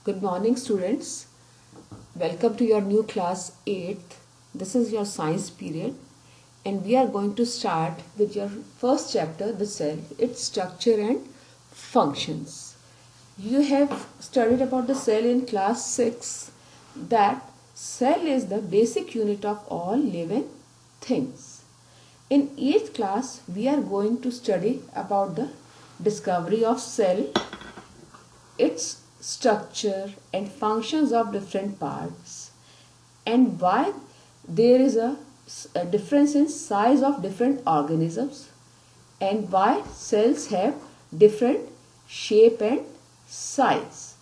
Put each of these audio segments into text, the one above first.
Good morning, students. Welcome to your new class 8th. This is your science period, and we are going to start with your first chapter, the cell, its structure and functions. You have studied about the cell in class 6, that cell is the basic unit of all living things. In 8th class, we are going to study about the discovery of cell, its structure and functions of different parts, and why there is a difference in size of different organisms, and why cells have different shape and size.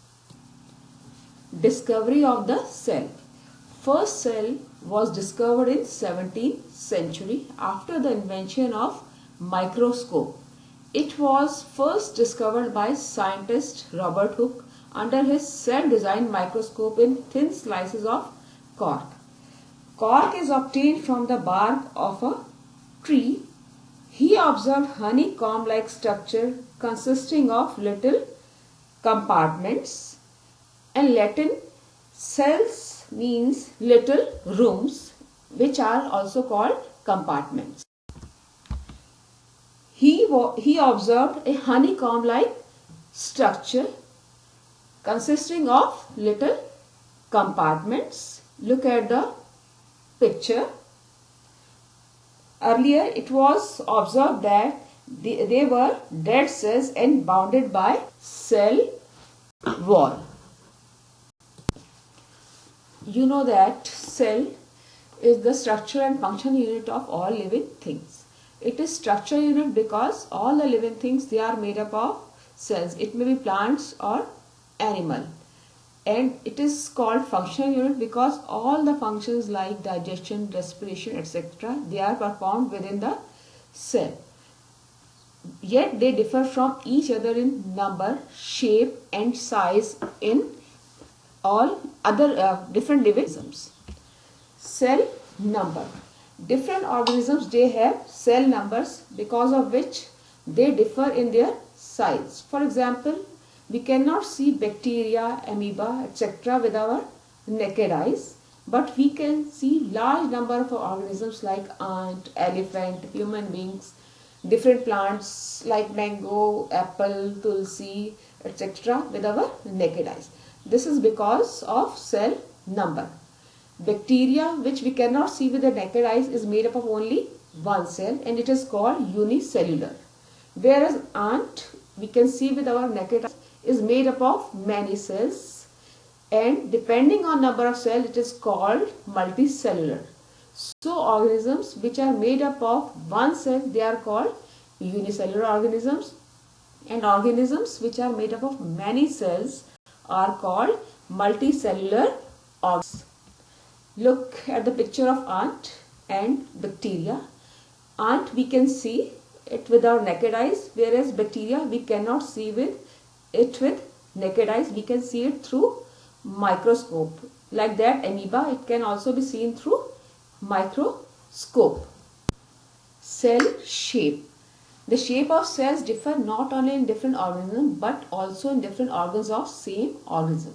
Discovery of the cell. First cell was discovered in 17th century after the invention of microscope. It was first discovered by scientist Robert Hooke under his self-designed microscope in thin slices of cork. Cork is obtained from the bark of a tree. He observed honeycomb-like structure consisting of little compartments, and Latin cells means little rooms, which are also called compartments. He observed a honeycomb-like structure consisting of little compartments. Look at the picture. Earlier it was observed that they were dead cells and bounded by cell wall. You know that cell is the structure and function unit of all living things. It is structure unit because all the living things, they are made up of cells. It may be plants or animal. And it is called functional unit because all the functions like digestion, respiration, etc., they are performed within the cell. Yet they differ from each other in number, shape and size in all other different living organisms. Cell number. Different organisms, they have cell numbers because of which they differ in their size. For example, we cannot see bacteria, amoeba, etc. with our naked eyes, but we can see large number of organisms like ant, elephant, human beings, different plants like mango, apple, tulsi, etc. with our naked eyes. This is because of cell number. Bacteria, which we cannot see with the naked eyes, is made up of only one cell and it is called unicellular. Whereas ant, we can see with our naked eyes, is made up of many cells, and depending on number of cells, it is called multicellular. So organisms which are made up of one cell, they are called unicellular organisms, and organisms which are made up of many cells are called multicellular organisms. Look at the picture of ant and bacteria. Ant, we can see it with our naked eyes, whereas bacteria we cannot see with naked eyes. We can see it through microscope. Like that, amoeba, it can also be seen through microscope. Cell shape. The shape of cells differ not only in different organisms but also in different organs of same organism.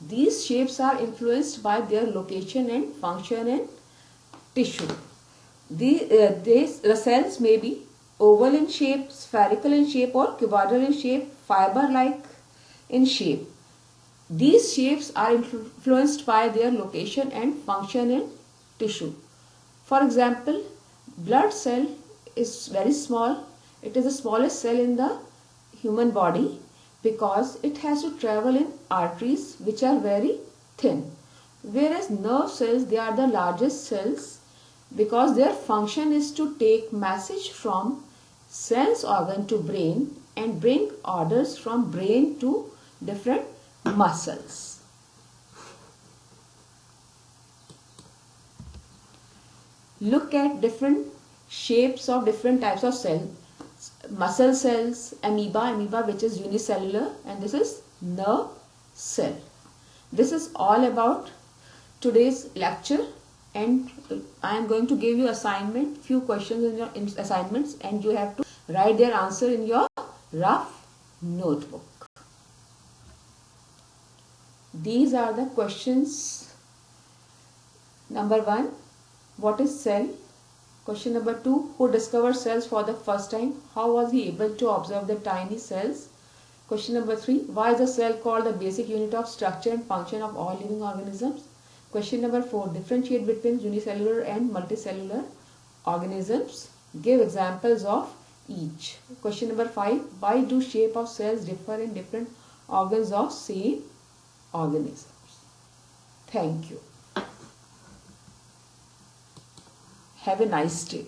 These shapes are influenced by their location and function in tissue. The cells may be oval in shape, spherical in shape or cuboidal in shape, fiber-like in shape. These shapes are influenced by their location and function in tissue. For example, blood cell is very small. It is the smallest cell in the human body because it has to travel in arteries which are very thin. Whereas nerve cells, they are the largest cells because their function is to take message from sense organ to brain and bring orders from brain to different muscles. Look at different shapes of different types of cells. Muscle cells, amoeba which is unicellular, and this is nerve cell. This is all about today's lecture, and I am going to give you assignment, few questions in your assignments, and you have to write their answer in your rough notebook. These are the questions. Number 1, what is cell? Question number 2, who discovered cells for the first time? How was he able to observe the tiny cells? Question number 3, why is a cell called the basic unit of structure and function of all living organisms? Question number 4, differentiate between unicellular and multicellular organisms. Give examples of each. Question number 5, why do shape of cells differ in different organs of same organisms? Thank you. Have a nice day.